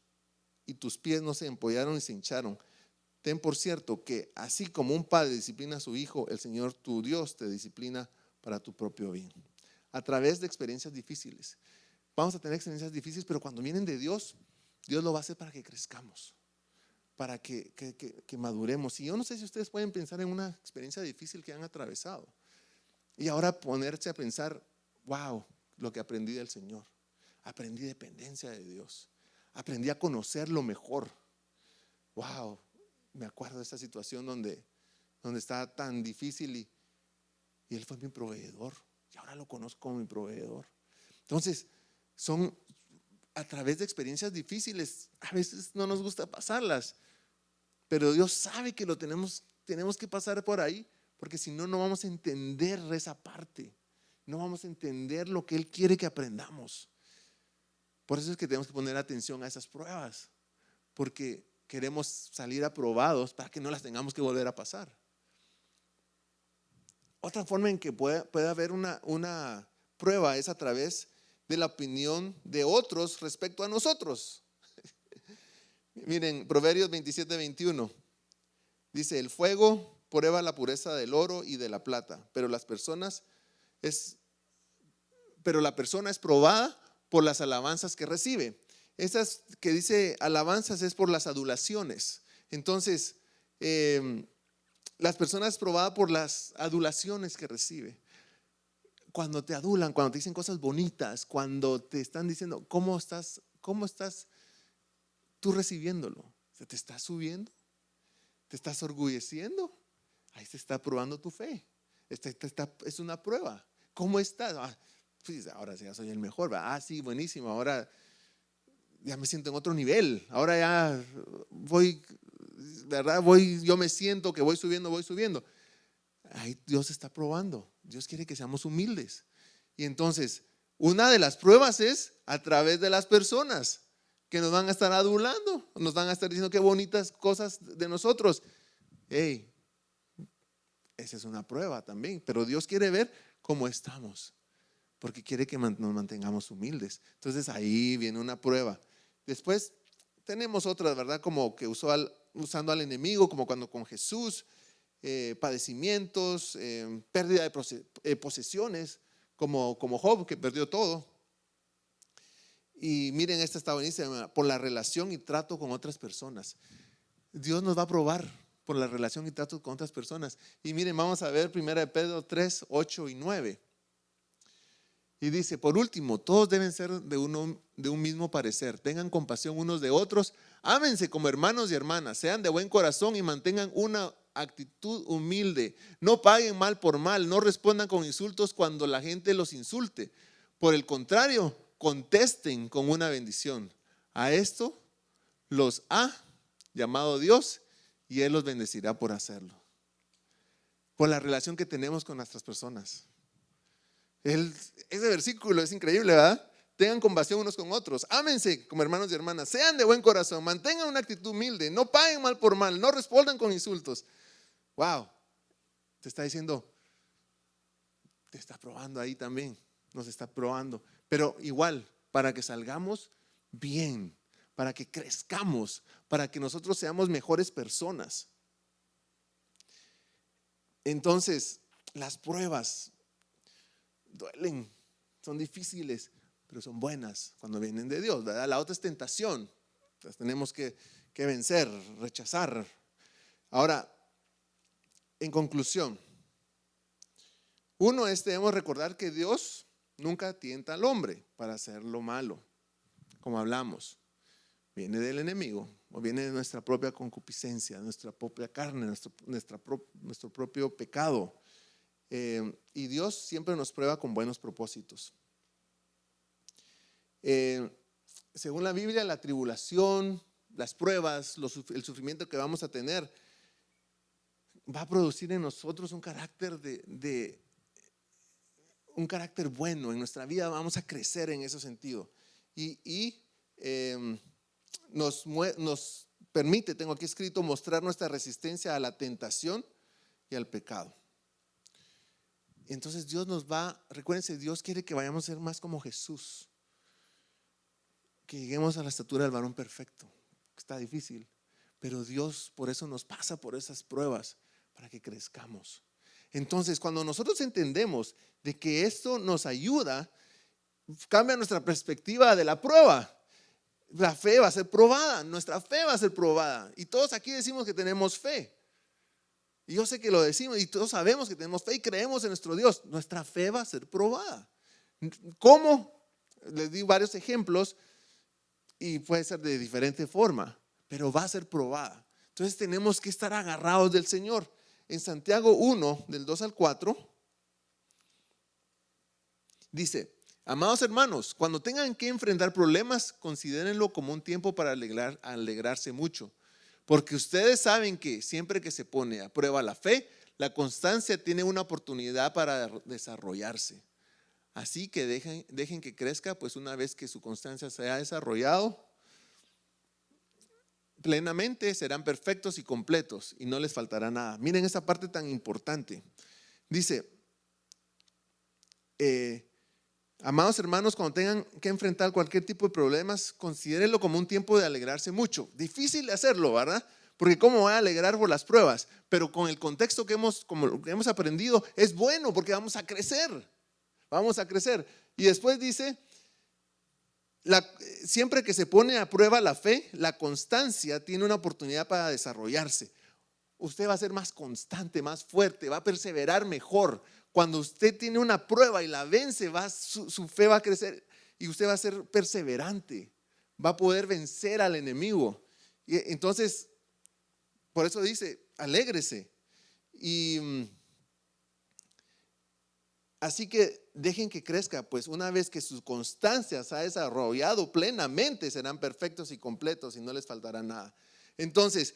pies no se empollaron ni se hincharon. Ten por cierto que así como un padre disciplina a su hijo, el Señor tu Dios te disciplina para tu propio bien. A través de experiencias difíciles. Vamos a tener experiencias difíciles, pero cuando vienen de Dios, Dios lo va a hacer para que crezcamos, para que maduremos. Y yo no sé si ustedes pueden pensar en una experiencia difícil que han atravesado y ahora ponerse a pensar: wow, lo que aprendí del Señor. Aprendí dependencia de Dios. Aprendí a conocerlo mejor. Wow, me acuerdo de esta situación donde estaba tan difícil y Él fue mi proveedor. Y ahora lo conozco como mi proveedor. Entonces, son a través de experiencias difíciles. A veces no nos gusta pasarlas, pero Dios sabe que tenemos que pasar por ahí, porque si no, no vamos a entender esa parte. No vamos a entender lo que Él quiere que aprendamos. Por eso es que tenemos que poner atención a esas pruebas, porque queremos salir aprobados para que no las tengamos que volver a pasar. Otra forma en que puede haber una prueba es a través de la opinión de otros respecto a nosotros. Miren, Proverbios 27:21 dice: el fuego prueba la pureza del oro y de la plata, pero la persona es probada por las alabanzas que recibe. Esas que dice alabanzas es por las adulaciones. Entonces, Las personas probadas por las adulaciones que recibe. Cuando te adulan, cuando te dicen cosas bonitas, cuando te están diciendo cómo estás tú recibiéndolo. ¿Te estás subiendo? ¿Te estás orgulleciendo? Ahí se está probando tu fe. Es una prueba. ¿Cómo estás? Pues ahora ya soy el mejor. Sí, buenísimo. Ahora ya me siento en otro nivel. Ahora ya voy, ¿verdad? Yo me siento que voy subiendo. Ahí Dios está probando. Dios quiere que seamos humildes. Y entonces, una de las pruebas es a través de las personas que nos van a estar adulando, nos van a estar diciendo qué bonitas cosas de nosotros. Hey, esa es una prueba también, pero Dios quiere ver cómo estamos, porque quiere que nos mantengamos humildes. Entonces ahí viene una prueba. Después tenemos otras, ¿verdad? Como que usando al enemigo, como cuando con Jesús, padecimientos, pérdida de posesiones, como Job, que perdió todo. Y miren, esta está buenísima, por la relación y trato con otras personas. Dios nos va a probar por la relación y trato con otras personas. Y miren, vamos a ver 1 Pedro 3, 8 y 9. Y dice, por último, todos deben ser de un mismo parecer. Tengan compasión unos de otros. Ámense como hermanos y hermanas. Sean de buen corazón y mantengan una actitud humilde. No paguen mal por mal. No respondan con insultos cuando la gente los insulte. Por el contrario, contesten con una bendición. A esto los ha llamado Dios y Él los bendecirá por hacerlo. Por la relación que tenemos con nuestras personas. Ese versículo es increíble, ¿verdad? Tengan compasión unos con otros. Ámense como hermanos y hermanas. Sean de buen corazón. Mantengan una actitud humilde. No paguen mal por mal. No respondan con insultos. Wow. Te está diciendo, te está probando ahí también. Nos está probando. Pero igual, para que salgamos bien, para que crezcamos, para que nosotros seamos mejores personas. Entonces, las pruebas duelen, son difíciles, pero son buenas cuando vienen de Dios, ¿verdad? La otra es tentación. Entonces, tenemos que vencer, rechazar. Ahora, en conclusión, debemos recordar que Dios nunca tienta al hombre para hacer lo malo, como hablamos. Viene del enemigo o viene de nuestra propia concupiscencia, nuestra propia carne, nuestro propio pecado. Y Dios siempre nos prueba con buenos propósitos. Según la Biblia, la tribulación, las pruebas, el sufrimiento que vamos a tener va a producir en nosotros un carácter un carácter bueno. En nuestra vida vamos a crecer en ese sentido y nos permite, tengo aquí escrito, mostrar nuestra resistencia a la tentación y al pecado. Entonces Dios recuérdense, Dios quiere que vayamos a ser más como Jesús, que lleguemos a la estatura del varón perfecto. Está difícil, pero Dios por eso nos pasa por esas pruebas, para que crezcamos. Entonces, cuando nosotros entendemos de que esto nos ayuda, cambia nuestra perspectiva de la prueba. La fe va a ser probada, nuestra fe va a ser probada. Y todos aquí decimos que tenemos fe. Y yo sé que lo decimos y todos sabemos que tenemos fe y creemos en nuestro Dios. Nuestra fe va a ser probada. ¿Cómo? Les di varios ejemplos y puede ser de diferente forma, pero va a ser probada. Entonces tenemos que estar agarrados del Señor. En Santiago 1, del 2 al 4, dice: amados hermanos, cuando tengan que enfrentar problemas, considérenlo como un tiempo para alegrarse mucho. Porque ustedes saben que siempre que se pone a prueba la fe, la constancia tiene una oportunidad para desarrollarse. Así que dejen que crezca, pues una vez que su constancia se haya desarrollado plenamente, serán perfectos y completos y no les faltará nada. Miren esa parte tan importante. Dice, amados hermanos, cuando tengan que enfrentar cualquier tipo de problemas, considérenlo como un tiempo de alegrarse mucho. Difícil de hacerlo, ¿verdad? Porque ¿cómo voy a alegrar por las pruebas? Pero con el contexto como lo que hemos aprendido, es bueno porque vamos a crecer. Vamos a crecer. Y después dice, siempre que se pone a prueba la fe, la constancia tiene una oportunidad para desarrollarse. usted va a ser más constante, más fuerte, va a perseverar mejor. Cuando usted tiene una prueba y la vence, su fe va a crecer y usted va a ser perseverante, va a poder vencer al enemigo. Y entonces, por eso dice, alégrese. Y así que dejen que crezca, pues una vez que su constancia se ha desarrollado plenamente, serán perfectos y completos y no les faltará nada. Entonces,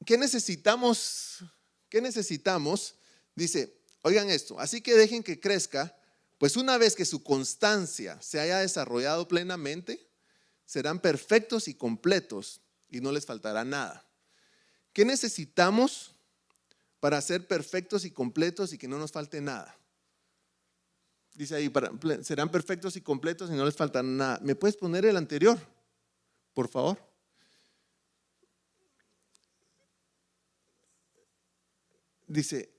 ¿qué necesitamos? ¿Qué necesitamos? Dice, oigan esto, así que dejen que crezca, pues una vez que su constancia se haya desarrollado plenamente, serán perfectos y completos y no les faltará nada. ¿Qué necesitamos para ser perfectos y completos y que no nos falte nada? Dice ahí, serán perfectos y completos y no les faltará nada. ¿Me puedes poner el anterior, por favor? Dice,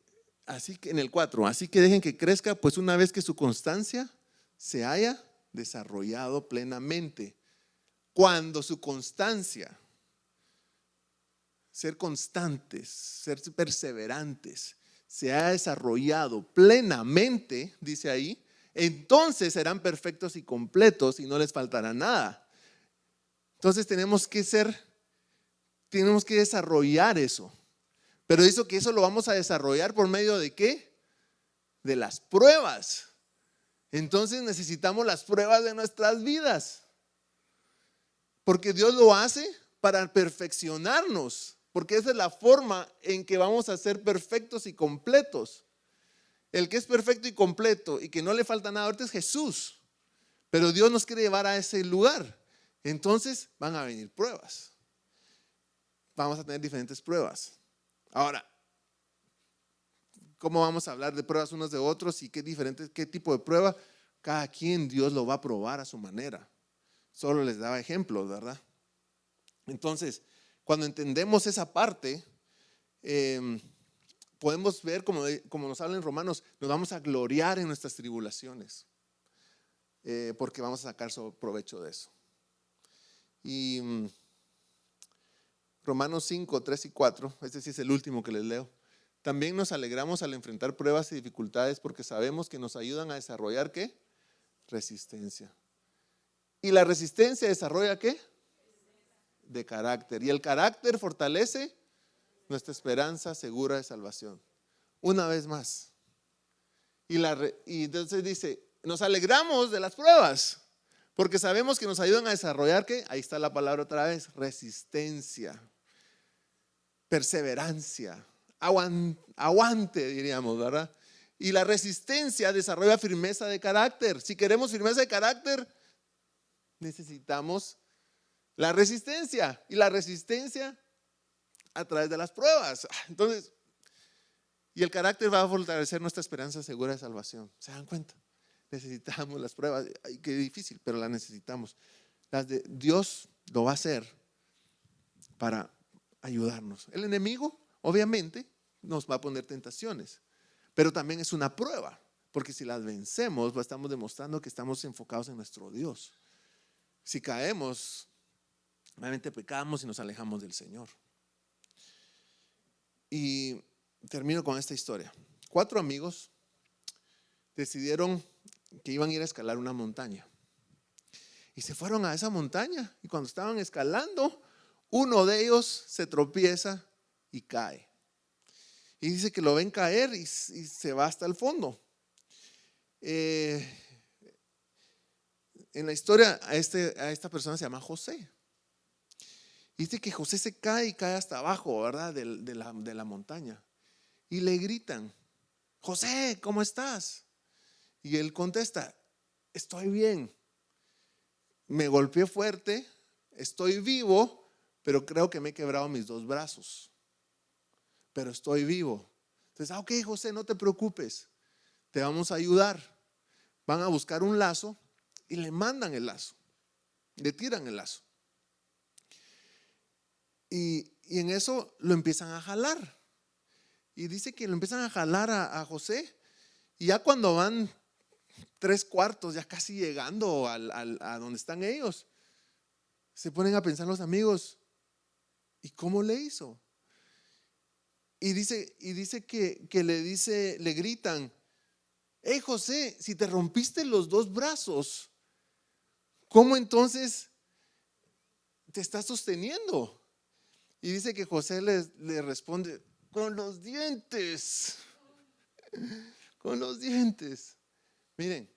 así que en el 4, así que dejen que crezca, pues una vez que su constancia se haya desarrollado plenamente. Cuando su constancia, ser constantes, ser perseverantes, se ha desarrollado plenamente, dice ahí, entonces serán perfectos y completos y no les faltará nada. Entonces tenemos que desarrollar eso. Pero dice que eso lo vamos a desarrollar por medio de ¿qué? De las pruebas. Entonces necesitamos las pruebas de nuestras vidas. Porque Dios lo hace para perfeccionarnos. Porque esa es la forma en que vamos a ser perfectos y completos. El que es perfecto y completo y que no le falta nada ahorita es Jesús. Pero Dios nos quiere llevar a ese lugar. Entonces van a venir pruebas. Vamos a tener diferentes pruebas. Ahora, ¿cómo vamos a hablar de pruebas unos de otros y qué tipo de prueba? Cada quien Dios lo va a probar a su manera. Solo les daba ejemplos, ¿verdad? Entonces, cuando entendemos esa parte, podemos ver, como nos habla en Romanos, nos vamos a gloriar en nuestras tribulaciones, porque vamos a sacar provecho de eso. Y Romanos 5, 3 y 4, este sí es el último que les leo. También nos alegramos al enfrentar pruebas y dificultades porque sabemos que nos ayudan a desarrollar ¿qué? Resistencia. ¿Y la resistencia desarrolla qué? De carácter. Y el carácter fortalece nuestra esperanza segura de salvación. Una vez más. Y entonces dice, nos alegramos de las pruebas porque sabemos que nos ayudan a desarrollar ¿qué? Ahí está la palabra otra vez, resistencia, perseverancia, aguante diríamos, ¿verdad? Y la resistencia desarrolla firmeza de carácter. Si queremos firmeza de carácter, necesitamos la resistencia. Y la resistencia a través de las pruebas. Entonces, y el carácter va a fortalecer nuestra esperanza segura de salvación. ¿Se dan cuenta? Necesitamos las pruebas. Ay, qué difícil, pero las necesitamos. Dios lo va a hacer para ayudarnos. El enemigo, obviamente, nos va a poner tentaciones, pero también es una prueba, porque si las vencemos, estamos demostrando que estamos enfocados en nuestro Dios. Si caemos, realmente pecamos y nos alejamos del Señor. Y termino con esta historia. 4 amigos decidieron que iban a ir a escalar una montaña. Y se fueron a esa montaña. Y cuando estaban escalando, uno de ellos se tropieza y cae. Y dice que lo ven caer y se va hasta el fondo. En la historia a esta persona se llama José. Y dice que José se cae y cae hasta abajo, ¿verdad? De la montaña. Y le gritan, José, ¿cómo estás? Y él contesta, estoy bien. Me golpeé fuerte, estoy vivo, pero creo que me he quebrado mis 2 brazos. Pero estoy vivo. Entonces, ok, José, no te preocupes, te vamos a ayudar. Van a buscar un lazo y le mandan el lazo, le tiran el lazo. Y en eso lo empiezan a jalar. Y dice que lo empiezan a jalar a José. Y ya cuando van 3/4, ya casi llegando a donde están ellos, se ponen a pensar los amigos, ¿y cómo le hizo? Y dice que le gritan: hey José, si te rompiste los dos brazos, ¿cómo entonces te estás sosteniendo? Y dice que José le responde: con los dientes, con los dientes. Miren,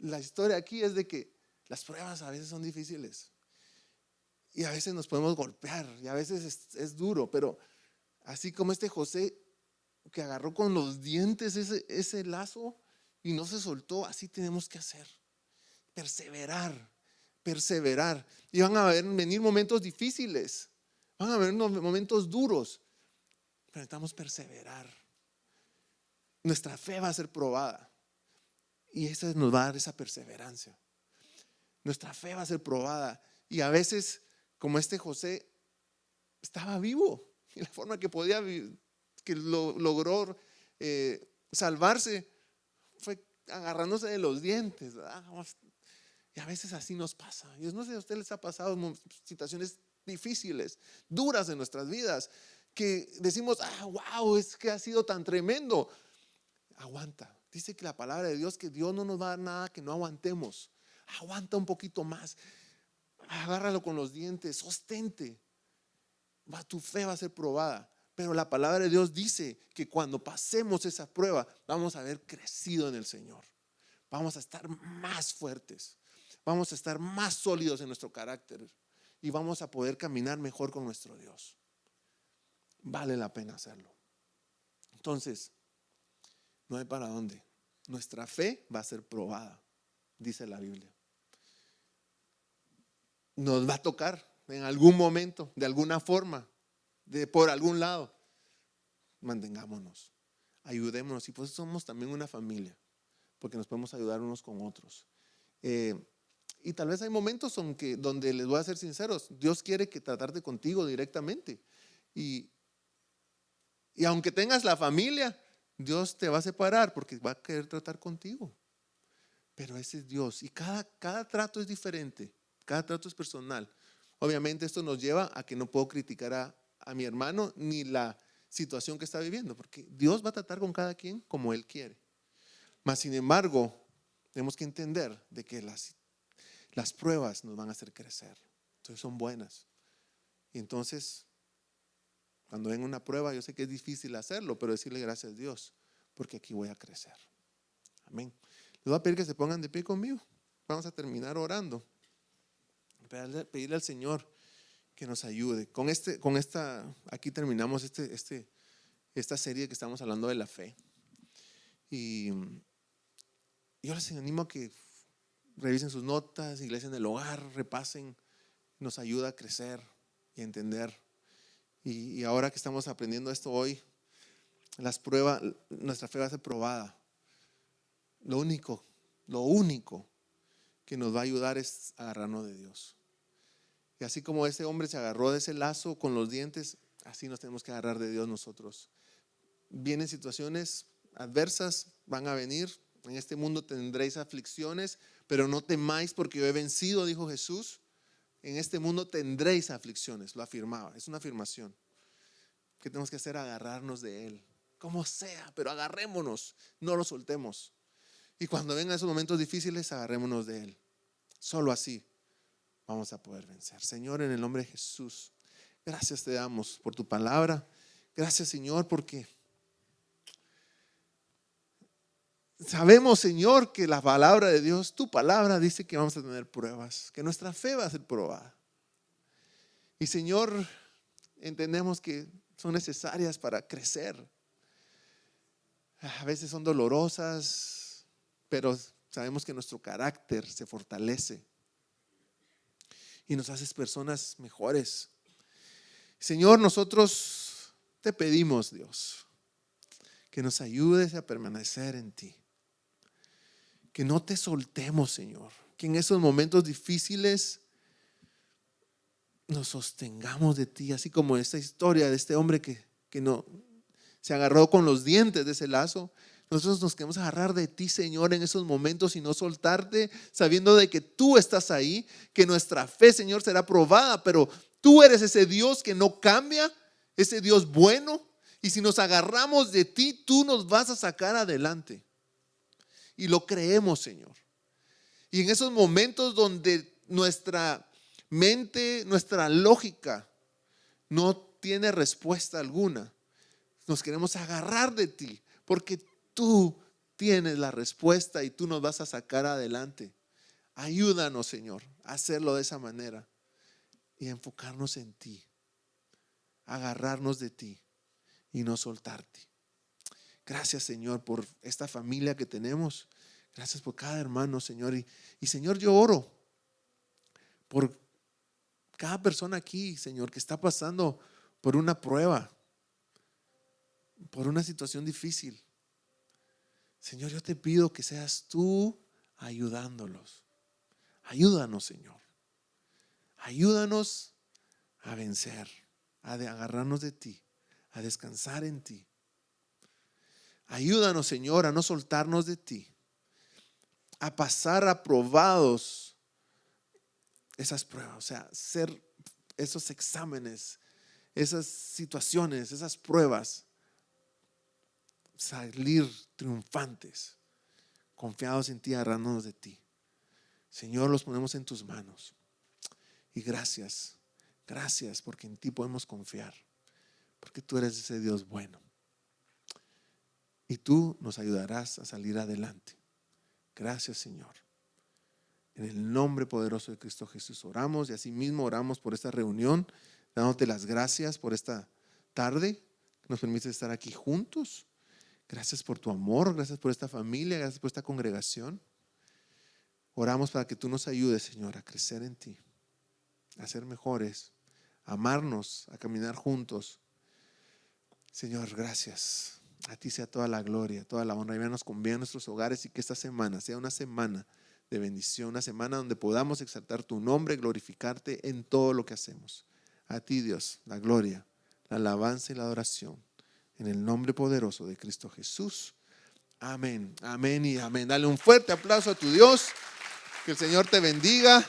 la historia aquí es de que las pruebas a veces son difíciles y a veces nos podemos golpear y a veces es duro, pero así como este José que agarró con los dientes ese lazo y no se soltó, así tenemos que hacer. Perseverar. Y van a venir momentos difíciles, van a haber momentos duros, pero necesitamos perseverar. Nuestra fe va a ser probada y eso nos va a dar esa perseverancia. Nuestra fe va a ser probada y a veces, como este José, estaba vivo y la forma que podía, que logró salvarse fue agarrándose de los dientes, ¿verdad? Y a veces así nos pasa. Yo no sé si a ustedes les ha pasado situaciones difíciles, duras en nuestras vidas, que decimos: wow, es que ha sido tan tremendo. Aguanta. Dice que la palabra de Dios, que Dios no nos va a dar nada que no aguantemos. Aguanta un poquito más. Agárralo con los dientes, sostente. Tu fe va a ser probada. Pero la palabra de Dios dice que cuando pasemos esa prueba, vamos a haber crecido en el Señor. Vamos a estar más fuertes. Vamos a estar más sólidos en nuestro carácter y vamos a poder caminar mejor con nuestro Dios. Vale la pena hacerlo. Entonces, no hay para dónde. Nuestra fe va a ser probada, dice la Biblia. Nos va a tocar en algún momento, de alguna forma, por algún lado. Mantengámonos, ayudémonos, y pues somos también una familia, porque nos podemos ayudar unos con otros. Y tal vez hay momentos donde les voy a ser sinceros, Dios quiere tratarte contigo directamente. Y aunque tengas la familia, Dios te va a separar porque va a querer tratar contigo. Pero ese es Dios. Y cada trato es diferente, cada trato es personal. Obviamente esto nos lleva a que no puedo criticar a mi hermano ni la situación que está viviendo, porque Dios va a tratar con cada quien como Él quiere. Mas sin embargo, tenemos que entender de que las pruebas nos van a hacer crecer. Entonces son buenas. Y entonces, cuando venga una prueba, yo sé que es difícil hacerlo, pero decirle gracias a Dios, porque aquí voy a crecer. Amén. Les voy a pedir que se pongan de pie conmigo. Vamos a terminar orando. Pedirle al Señor que nos ayude. Aquí terminamos esta serie que estamos hablando de la fe. Y yo les animo a que revisen sus notas, iglesia en el hogar, repasen, nos ayuda a crecer y a entender. Y ahora que estamos aprendiendo esto hoy, nuestra fe va a ser probada. Lo único que nos va a ayudar es agarrarnos de Dios. Y así como ese hombre se agarró de ese lazo con los dientes, así nos tenemos que agarrar de Dios nosotros. Vienen situaciones adversas, van a venir. En este mundo tendréis aflicciones, pero no temáis porque yo he vencido, dijo Jesús. En este mundo tendréis aflicciones, lo afirmaba, es una afirmación. ¿Qué tenemos que hacer? Agarrarnos de Él, como sea, pero agarrémonos, no lo soltemos. Y cuando vengan esos momentos difíciles, agarrémonos de Él. Solo así vamos a poder vencer. Señor, en el nombre de Jesús, gracias te damos por tu palabra. Gracias, Señor, porque sabemos, Señor, que la palabra de Dios, tu palabra dice que vamos a tener pruebas, que nuestra fe va a ser probada. Y Señor, entendemos que son necesarias para crecer. A veces son dolorosas, pero sabemos que nuestro carácter se fortalece y nos haces personas mejores. Señor, nosotros te pedimos, Dios, que nos ayudes a permanecer en ti. Que no te soltemos, Señor. Que en esos momentos difíciles nos sostengamos de ti, así como esta historia de este hombre que no se agarró con los dientes de ese lazo. Nosotros nos queremos agarrar de ti, Señor, en esos momentos y no soltarte, sabiendo de que tú estás ahí, que nuestra fe, Señor, será probada, pero tú eres ese Dios que no cambia, ese Dios bueno, Y si nos agarramos de ti, tú nos vas a sacar adelante. Y lo creemos, Señor. Y en esos momentos donde nuestra mente, nuestra lógica no tiene respuesta alguna, nos queremos agarrar de ti, porque tú tienes la respuesta y tú nos vas a sacar adelante. Ayúdanos, Señor, a hacerlo de esa manera y a enfocarnos en ti, agarrarnos de ti y no soltarte. Gracias, Señor, por esta familia que tenemos. Gracias por cada hermano, Señor. Y Señor, yo oro por cada persona aquí, Señor, que está pasando por una prueba, por una situación difícil. Señor, yo te pido que seas tú ayudándolos. Ayúdanos, Señor. Ayúdanos a vencer, a agarrarnos de ti, a descansar en ti. Ayúdanos, Señor, a no soltarnos de ti, a pasar aprobados esas pruebas, o sea, hacer esos exámenes, esas situaciones, esas pruebas, salir triunfantes, confiados en ti, agarrándonos de ti. Señor, los ponemos en tus manos. Y gracias porque en ti podemos confiar, porque tú eres ese Dios bueno. Y tú nos ayudarás a salir adelante. Gracias, Señor. En el nombre poderoso de Cristo Jesús oramos, y asimismo oramos por esta reunión, dándote las gracias por esta tarde que nos permite estar aquí juntos. Gracias por tu amor, gracias por esta familia, gracias por esta congregación. Oramos para que tú nos ayudes, Señor, a crecer en ti, a ser mejores, a amarnos, a caminar juntos. Señor, gracias. A ti sea toda la gloria, toda la honra. Y véanos con bien en nuestros hogares, y que esta semana sea una semana de bendición, una semana donde podamos exaltar tu nombre, glorificarte en todo lo que hacemos. A ti, Dios, la gloria, la alabanza y la adoración, en el nombre poderoso de Cristo Jesús. Amén, amén y amén. Dale un fuerte aplauso a tu Dios. Que el Señor te bendiga.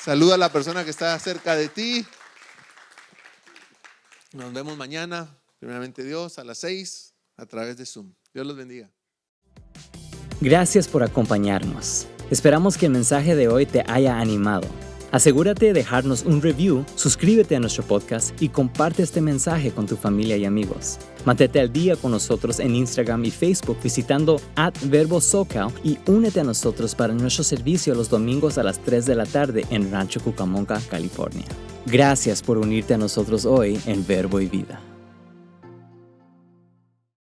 Saluda a la persona que está cerca de ti. Nos vemos mañana, primeramente Dios, a las 6 a través de Zoom. Dios los bendiga. Gracias por acompañarnos. Esperamos que el mensaje de hoy te haya animado. Asegúrate de dejarnos un review, suscríbete a nuestro podcast y comparte este mensaje con tu familia y amigos. Mantente al día con nosotros en Instagram y Facebook visitando @verbosocal y únete a nosotros para nuestro servicio los domingos a las 3 de la tarde en Rancho Cucamonga, California. Gracias por unirte a nosotros hoy en Verbo y Vida.